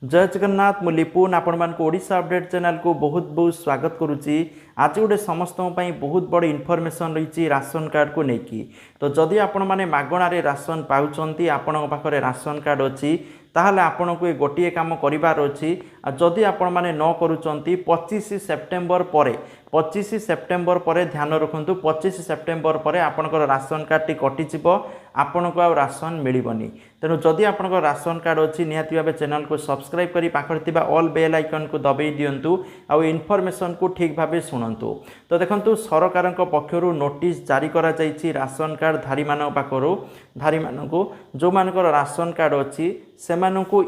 जय जगन्नाथ मु लिपुन आपण मान ओडिशा अपडेट चैनल को बहुत बहुत स्वागत करुच्ची। आज गोटे समस्त बहुत बड़ इनफॉरमेशन रही राशन कार्ड को लेकिन तो जदि आपण मैंने मागणारे राशन पाँच आपण पाखे राशन कार्ड अच्छी ताहले आपण को गोटे काम करार अच्छी। जदि आपण मैंने न करुँच 25 सेप्टेम्बर पर 25 सेप्टेम्बर पर ध्यान रखु 25 सेप्टेम्बर पर आपणकर राशन कार्ड टी कटिज आपण को आ राशन मिलबनी। तेणु जदि आपणकर राशन कार्ड अच्छी निहाती भाव चैनल को सब्सक्राइब करी पाखरे ऑल बेल आइकन को दबाई दिंतु आ इनफॉरमेशन को ठीक भाव शुणु। तो देखंतु सरकार पक्षर नोटिस जारी करा जाइछि राशन कार्ड धारी मान पाखरु धारी मानकु जो मानकर राशन कार्ड अच्छी से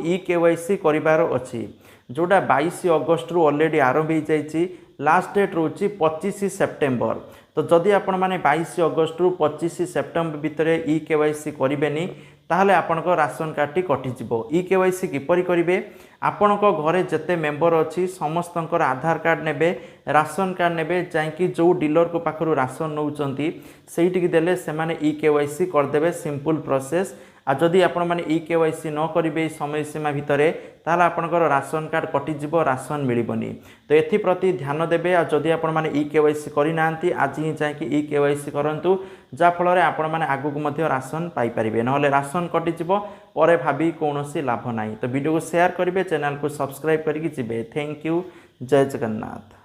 ई केवाईसी करिवार अच्छी जोटा 22 अगस्त रु ऑलरेडी आरंभ हो जाइछि। लास्ट डेट रोची 25 सेप्टेम्बर। तो जदि आपण माने 22 अगस्त रु 25 सेप्टेम्बर भितर ई केवाईसी करेनि ताहले आपणक राशन कार्ड टी कटिजिवो। ई केवाईसी किपरि करिवे आपणक घरे जते मेंबर अच्छी समस्तंकर आधार कार्ड नेबे राशन कार्ड नेबे जाइकी जो डीलर को पाखरु राशन नौचंती सेइटिकी देले से माने ई केवाईसी करदेबे। Simple process. आ जदि आपण माने ई केवाईसी न करिवे समय सीमा भितरे ताहले आपणकर राशन कार्ड कटिजिवो राशन मिलिबनी। तो एथि प्रति ध्यान देबे। आ जदि आपण माने ई केवाईसी करि नांती आज ही जाइकी ई केवाईसी करंतु जा फल आपण माने आगु मध्य राशन पाई परिबे नहले राशन कटिजिवो परे भाबी कोनोसी लाभ नाही। तो वीडियो को शेयर करिवे चैनल को सब्सक्राइब करिकि जिबे। Thank you. जय जगन्नाथ।